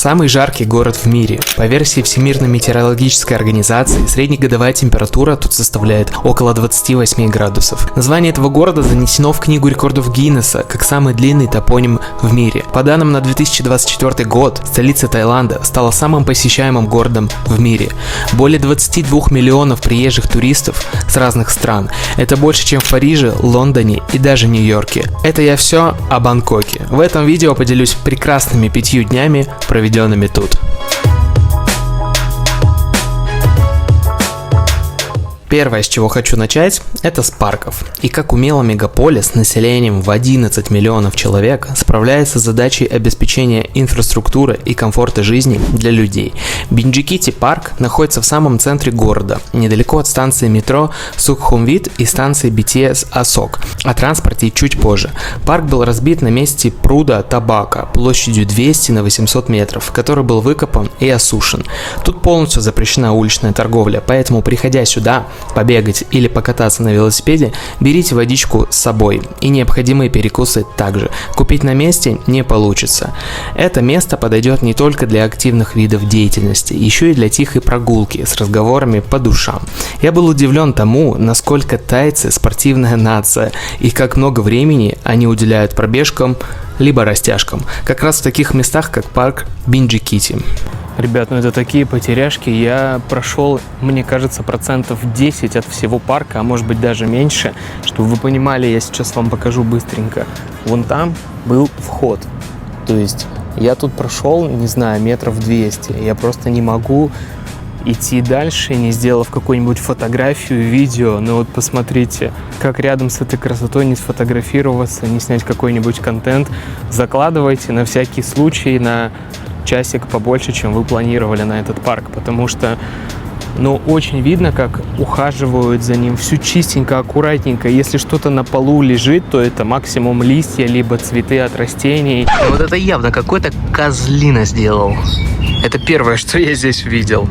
самый жаркий город в мире. По версии Всемирной метеорологической организации, среднегодовая температура тут составляет около 28 градусов. Название этого города занесено в Книгу рекордов Гиннесса как самый длинный топоним в мире. По данным на 2024 год, столица Таиланда стала самым посещаемым городом в мире. Более 22 миллионов приезжих туристов с разных стран. Это больше, чем в Париже, Лондоне и даже Нью-Йорке. Это я все о Бангкоке. В этом видео поделюсь прекрасными 5 днями, проведенными тут. Первое, с чего хочу начать, это с парков. И как умело мегаполис с населением в 11 миллионов человек справляется с задачей обеспечения инфраструктуры и комфорта жизни для людей. Бинджикити парк находится в самом центре города, недалеко от станции метро Сукхумвит и станции BTS Асок. О транспорте чуть позже. Парк был разбит на месте пруда Табака площадью 200 на 800 метров, который был выкопан и осушен. Тут полностью запрещена уличная торговля, поэтому, приходя сюда, побегать или покататься на велосипеде, берите водичку с собой и необходимые перекусы также. Купить на месте не получится. Это место подойдет не только для активных видов деятельности, еще и для тихой прогулки с разговорами по душам. Я был удивлен тому, насколько тайцы спортивная нация и как много времени они уделяют пробежкам либо растяжкам, как раз в таких местах, как парк Бинджикити. Ребят, ну это такие потеряшки, я прошел, мне кажется, 10% от всего парка, а может быть даже меньше. Чтобы вы понимали, я сейчас вам покажу быстренько. Вон там был вход, то есть я тут прошел, не знаю, метров 200, я просто не могу идти дальше, не сделав какую-нибудь фотографию, видео. Но вот посмотрите, как рядом с этой красотой не сфотографироваться, не снять какой-нибудь контент. Закладывайте на всякий случай на часик побольше, чем вы планировали на этот парк, потому что, ну, очень видно, как ухаживают за ним, все чистенько, аккуратненько. Если что-то на полу лежит, то это максимум листья, либо цветы от растений. Вот это явно какой-то козлина сделал. Это первое, что я здесь увидел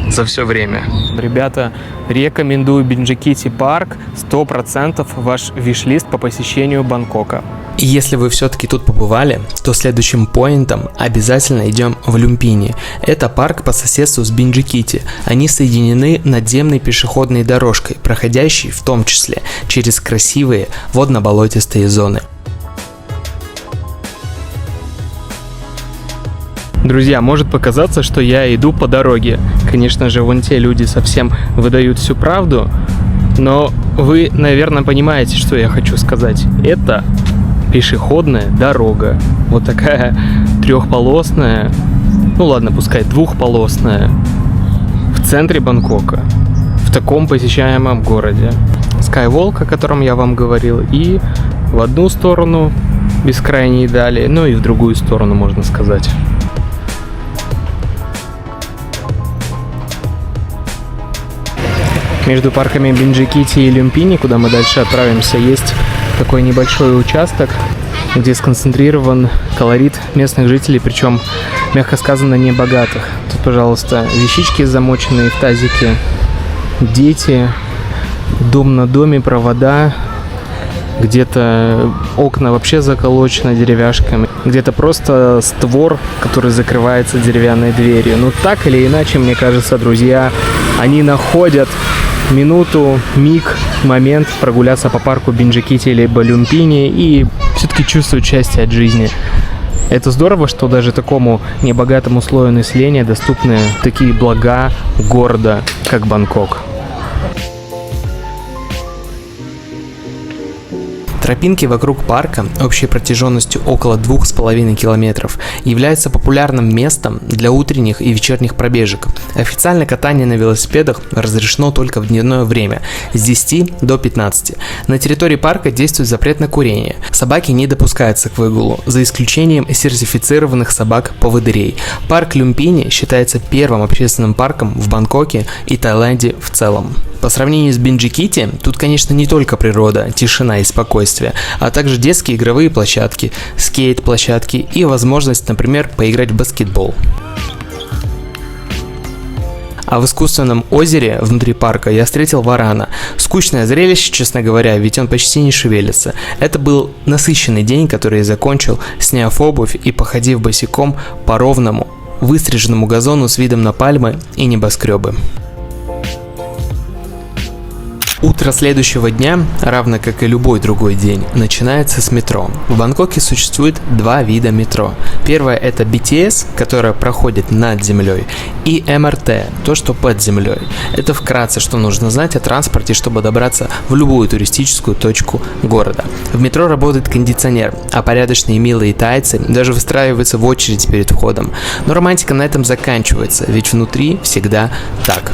за все время. Ребята, рекомендую Бинджикити парк, 100% ваш виш-лист по посещению Бангкока. И если вы все-таки тут побывали, то следующим поинтом обязательно идем в Люмпини. Это парк по соседству с Бинджикити. Они соединены надземной пешеходной дорожкой, проходящей в том числе через красивые водно-болотистые зоны. Друзья, может показаться, что я иду по дороге. Конечно же, вон те люди совсем выдают всю правду, но вы, наверное, понимаете, что я хочу сказать. Это пешеходная дорога. Вот такая трехполосная, ну ладно, пускай двухполосная, в центре Бангкока, в таком посещаемом городе. Skywalk, о котором я вам говорил, и в одну сторону бескрайние дали, ну и в другую сторону, можно сказать. Между парками Бинджикити и Люмпини, куда мы дальше отправимся, есть такой небольшой участок, где сконцентрирован колорит местных жителей, причем, мягко сказано, не богатых. Тут, пожалуйста, вещички замоченные в тазике, дети, дом на доме, провода, где-то окна вообще заколочены деревяшками, где-то просто створ, который закрывается деревянной дверью. Ну, так или иначе, мне кажется, друзья, они находят минуту, миг, момент прогуляться по парку Бинджикити либо Люмпини и все-таки чувствовать счастье от жизни. Это здорово, что даже такому небогатому слою населения доступны такие блага города, как Бангкок. Тропинки вокруг парка, общей протяженностью около 2,5 километров, являются популярным местом для утренних и вечерних пробежек. Официально катание на велосипедах разрешено только в дневное время с 10 до 15. На территории парка действует запрет на курение. Собаки не допускаются к выгулу, за исключением сертифицированных собак-поводырей. Парк Люмпини считается первым общественным парком в Бангкоке и Таиланде в целом. По сравнению с Бинджикити, тут, конечно, не только природа, тишина и спокойствие, а также детские игровые площадки, скейт-площадки и возможность, например, поиграть в баскетбол. А в искусственном озере внутри парка я встретил варана. Скучное зрелище, честно говоря, ведь он почти не шевелится. Это был насыщенный день, который я закончил, сняв обувь и походив босиком по ровному выстриженному газону с видом на пальмы и небоскребы. Утро следующего дня, равно как и любой другой день, начинается с метро. В Бангкоке существует два вида метро. Первое — это BTS, которое проходит над землей, и МРТ, то, что под землей. Это вкратце, что нужно знать о транспорте, чтобы добраться в любую туристическую точку города. В метро работает кондиционер, а порядочные милые тайцы даже выстраиваются в очередь перед входом. Но романтика на этом заканчивается, ведь внутри всегда так.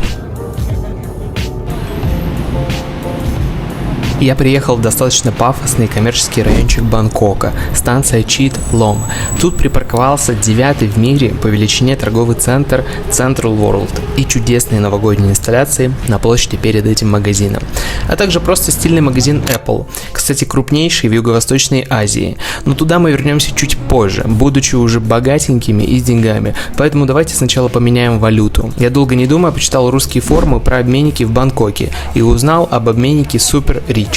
Я приехал в достаточно пафосный коммерческий райончик Бангкока, станция Чит Лом. Тут припарковался 9-й в мире по величине торговый центр Central World и чудесные новогодние инсталляции на площади перед этим магазином. А также просто стильный магазин Apple, кстати, крупнейший в Юго-Восточной Азии. Но туда мы вернемся чуть позже, будучи уже богатенькими и с деньгами. Поэтому давайте сначала поменяем валюту. Я долго не думая почитал русские форумы про обменники в Бангкоке и узнал об обменнике Super Rich.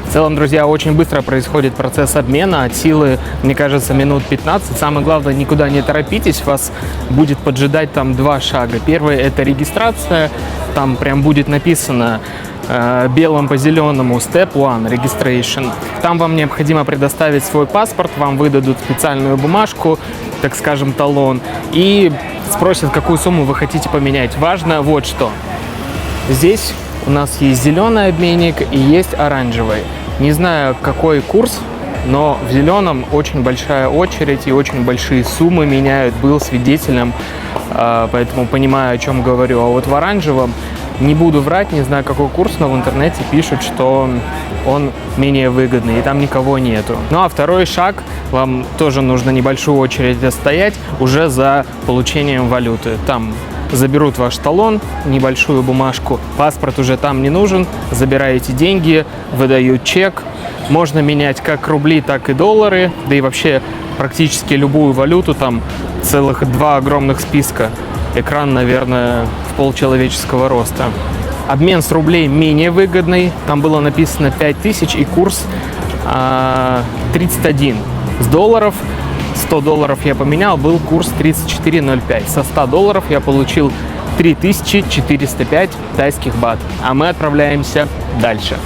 В целом, друзья, очень быстро происходит процесс обмена, от силы, мне кажется, минут 15. Самое главное, никуда не торопитесь, вас будет поджидать там два шага. Первый — это регистрация, там прям будет написано белым по зеленому Step 1 Registration. Там вам необходимо предоставить свой паспорт, вам выдадут специальную бумажку, так скажем, талон, и спросят, какую сумму вы хотите поменять. Важно вот что. Здесь у нас есть зеленый обменник и есть оранжевый. Не знаю, какой курс, но в зеленом очень большая очередь и очень большие суммы меняют. Был свидетелем, поэтому понимаю, о чем говорю. А вот в оранжевом не буду врать, не знаю, какой курс, но в интернете пишут, что он менее выгодный, и там никого нету. Ну а второй шаг, вам тоже нужно небольшую очередь отстоять уже за получением валюты. Там заберут ваш талон, небольшую бумажку, паспорт уже там не нужен, забираете деньги, выдают чек. Можно менять как рубли, так и доллары, да и вообще практически любую валюту, там целых два огромных списка. Экран, наверное, в полчеловеческого роста. Обмен с рублей менее выгодный, там было написано 5000 и курс 31. С долларов $100 я поменял, был курс 34.05. Со $100 я получил 3405 тайских бат. А мы отправляемся дальше.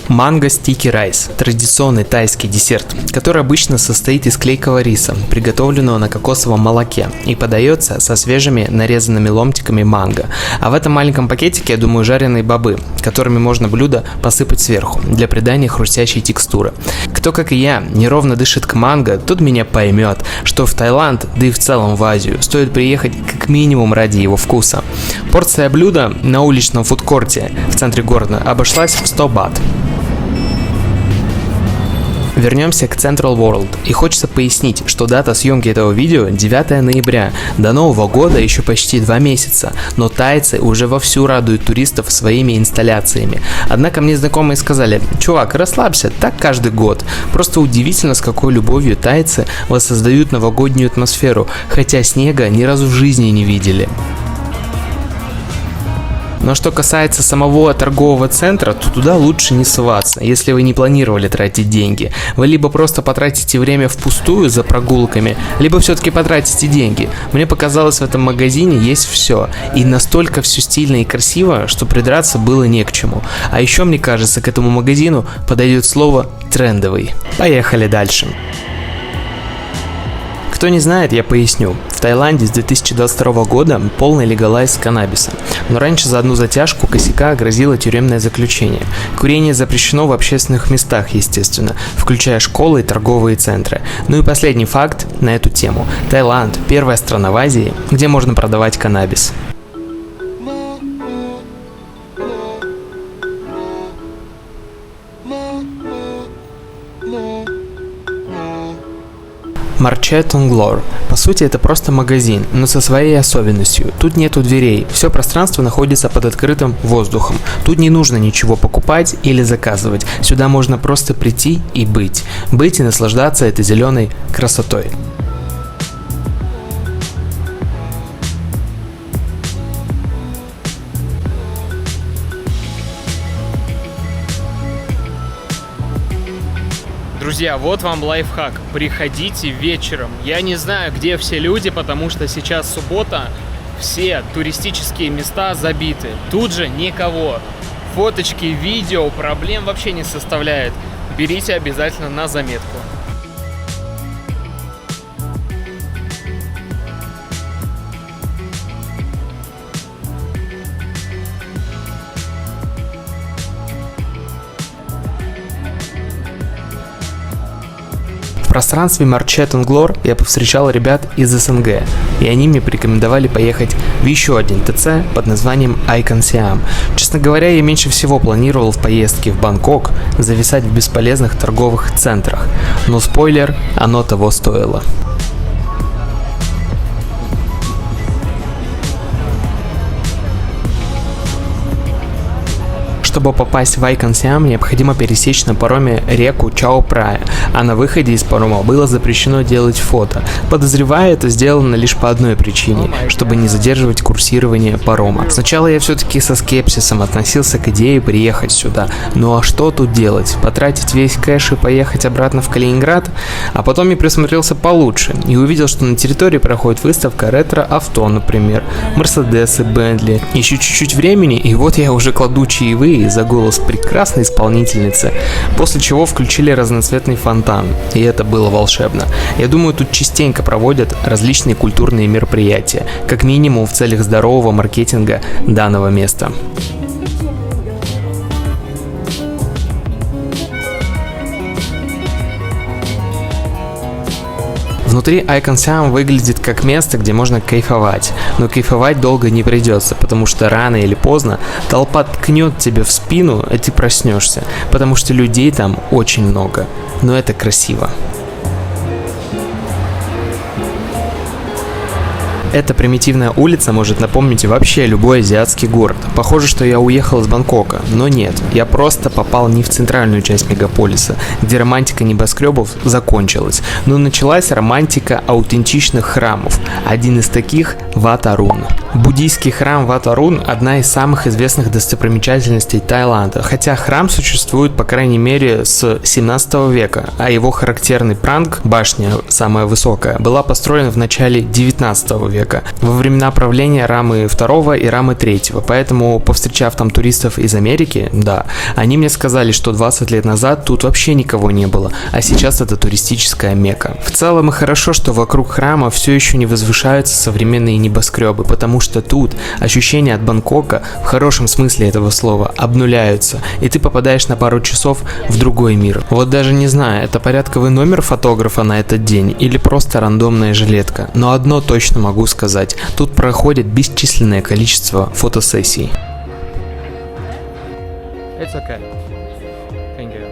Манго стики райс – традиционный тайский десерт, который обычно состоит из клейкого риса, приготовленного на кокосовом молоке, и подается со свежими нарезанными ломтиками манго. А в этом маленьком пакетике, я думаю, жареные бобы, которыми можно блюдо посыпать сверху, для придания хрустящей текстуры. Кто, как и я, неровно дышит к манго, тот меня поймет, что в Таиланд, да и в целом в Азию, стоит приехать как минимум ради его вкуса. Порция блюда на уличном фудкорте в центре города обошлась в 100 бат. Вернемся к Central World, и хочется пояснить, что дата съемки этого видео 9 ноября, до Нового года еще почти 2 месяца, но тайцы уже вовсю радуют туристов своими инсталляциями. Однако мне знакомые сказали: чувак, расслабься, так каждый год. Просто удивительно, с какой любовью тайцы воссоздают новогоднюю атмосферу, хотя снега ни разу в жизни не видели. Но что касается самого торгового центра, то туда лучше не соваться, если вы не планировали тратить деньги. Вы либо просто потратите время впустую за прогулками, либо все-таки потратите деньги. Мне показалось, в этом магазине есть все, и настолько все стильно и красиво, что придраться было не к чему. А еще, мне кажется, к этому магазину подойдет слово «трендовый». Поехали дальше. Кто не знает, я поясню. В Таиланде с 2022 года полный легалайз каннабиса. Но раньше за одну затяжку косяка грозило тюремное заключение. Курение запрещено в общественных местах, естественно, включая школы и торговые центры. Ну и последний факт на эту тему. Таиланд – первая страна в Азии, где можно продавать каннабис. Marché Tonglor. По сути, это просто магазин, но со своей особенностью. Тут нету дверей, все пространство находится под открытым воздухом. Тут не нужно ничего покупать или заказывать. Сюда можно просто прийти и быть. Быть и наслаждаться этой зеленой красотой. Друзья, вот вам лайфхак. Приходите вечером. Я не знаю, где все люди, потому что сейчас суббота. Все туристические места забиты. Тут же никого. Фоточки, видео, проблем вообще не составляет. Берите обязательно на заметку. В пространстве Market & Glore я повстречал ребят из СНГ, и они мне порекомендовали поехать в еще один ТЦ под названием Icon Siam. Честно говоря, я меньше всего планировал в поездке в Бангкок зависать в бесполезных торговых центрах, но спойлер, оно того стоило. Чтобы попасть в Icon Siam, необходимо пересечь на пароме реку Чао Прая, а на выходе из парома было запрещено делать фото. Подозреваю, это сделано лишь по одной причине, чтобы не задерживать курсирование парома. Сначала я все-таки со скепсисом относился к идее приехать сюда. Ну а что тут делать? Потратить весь кэш и поехать обратно в Калининград? А потом я присмотрелся получше и увидел, что на территории проходит выставка ретро-авто, например, Мерседесы, Бентли. Еще чуть-чуть времени, и вот я уже кладу чаевые за голос прекрасной исполнительницы, после чего включили разноцветный фонтан, и это было волшебно. Я думаю, тут частенько проводят различные культурные мероприятия, как минимум в целях здорового маркетинга данного места. Внутри Icon Siam выглядит как место, где можно кайфовать, но кайфовать долго не придется, потому что рано или поздно толпа ткнет тебе в спину, и ты проснешься, потому что людей там очень много, но это красиво. Эта примитивная улица может напомнить вообще любой азиатский город. Похоже, что я уехал из Бангкока, но нет, я просто попал не в центральную часть мегаполиса, где романтика небоскребов закончилась, но началась романтика аутентичных храмов. Один из таких – Wat Arun. Буддийский храм Wat Arun – одна из самых известных достопримечательностей Таиланда, хотя храм существует по крайней мере с 17 века, а его характерный пранг, башня самая высокая, была построена в начале 19 века. Во времена правления Рамы II и Рамы III, поэтому, повстречав там туристов из Америки, да, они мне сказали, что 20 лет назад тут вообще никого не было, а сейчас это туристическая мекка. В целом и хорошо, что вокруг храма все еще не возвышаются современные небоскребы, потому что тут ощущения от Бангкока, в хорошем смысле этого слова, обнуляются, и ты попадаешь на пару часов в другой мир. Вот даже не знаю, это порядковый номер фотографа на этот день или просто рандомная жилетка, но одно точно могу сказать, тут проходит бесчисленное количество фотосессий. It's okay. Thank you.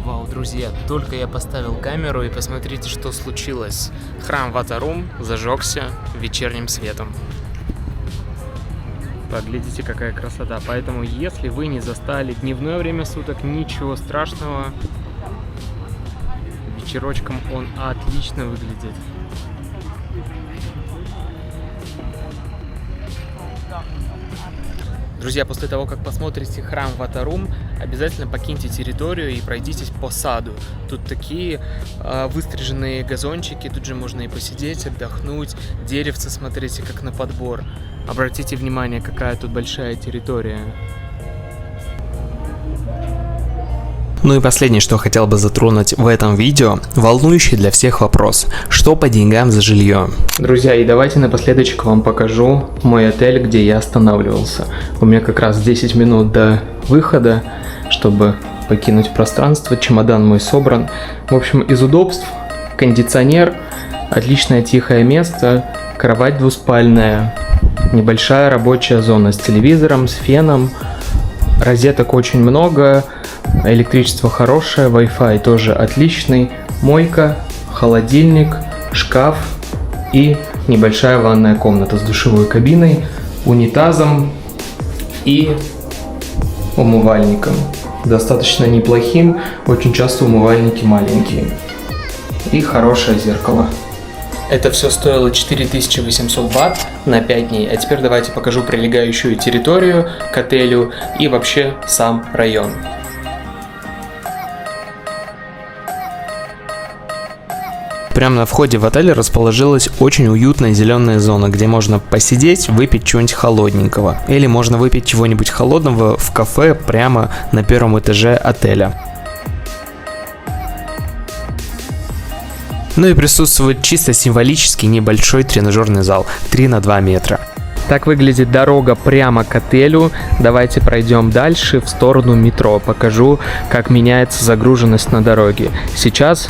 Вау, друзья, только я поставил камеру и посмотрите, что случилось. Храм Wat Arun зажегся вечерним светом. Поглядите, какая красота. Поэтому, если вы не застали дневное время суток, ничего страшного. Вечерочком он отлично выглядит. Друзья, после того, как посмотрите храм Wat Arun, обязательно покиньте территорию и пройдитесь по саду. Тут такие выстриженные газончики, тут же можно и посидеть, отдохнуть, деревца смотрите как на подбор. Обратите внимание, какая тут большая территория. Ну и последнее, что хотел бы затронуть в этом видео, волнующий для всех вопрос: что по деньгам за жилье? Друзья, и давайте напоследочек вам покажу мой отель, где я останавливался. У меня как раз 10 минут до выхода, чтобы покинуть пространство, чемодан мой собран. В общем, из удобств: кондиционер, отличное тихое место, кровать двуспальная, небольшая рабочая зона с телевизором, с феном, розеток очень много, электричество хорошее, Wi-Fi тоже отличный, мойка, холодильник, шкаф и небольшая ванная комната с душевой кабиной, унитазом и умывальником. Достаточно неплохим, очень часто умывальники маленькие. и хорошее зеркало. Это все стоило 4800 бат на 5 дней. А теперь давайте покажу прилегающую территорию к отелю и вообще сам район. Прямо на входе в отель расположилась очень уютная зеленая зона, где можно посидеть, выпить чего-нибудь холодненького. Или можно выпить чего-нибудь холодного в кафе прямо на первом этаже отеля. Ну и присутствует чисто символический небольшой тренажерный зал 3 на 2 метра. Так выглядит дорога прямо к отелю. Давайте пройдем дальше в сторону метро. Покажу, как меняется загруженность на дороге. Сейчас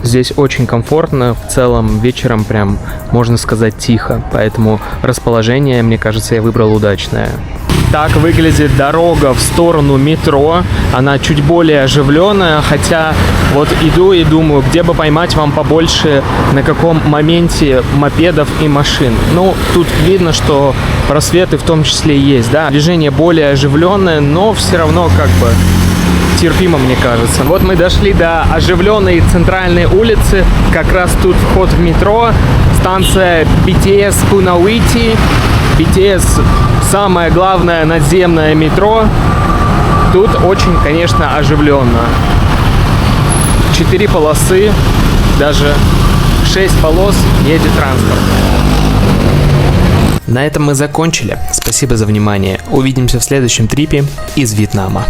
здесь очень комфортно, в целом вечером прям, можно сказать, тихо. Поэтому расположение, мне кажется, я выбрал удачное. Так выглядит дорога в сторону метро. Она чуть более оживленная, хотя вот иду и думаю, где бы поймать вам побольше, на каком моменте мопедов и машин. Ну, тут видно, что просветы в том числе есть, да. Движение более оживленное, но все равно как бы терпимо, мне кажется. Вот мы дошли до оживленной центральной улицы. Как раз тут вход в метро. Станция BTS Punawiti. BTS самое главное надземное метро. Тут очень, конечно, оживленно. 4 полосы, даже 6 полос едет транспорт. На этом мы закончили. Спасибо за внимание. Увидимся в следующем трипе из Вьетнама.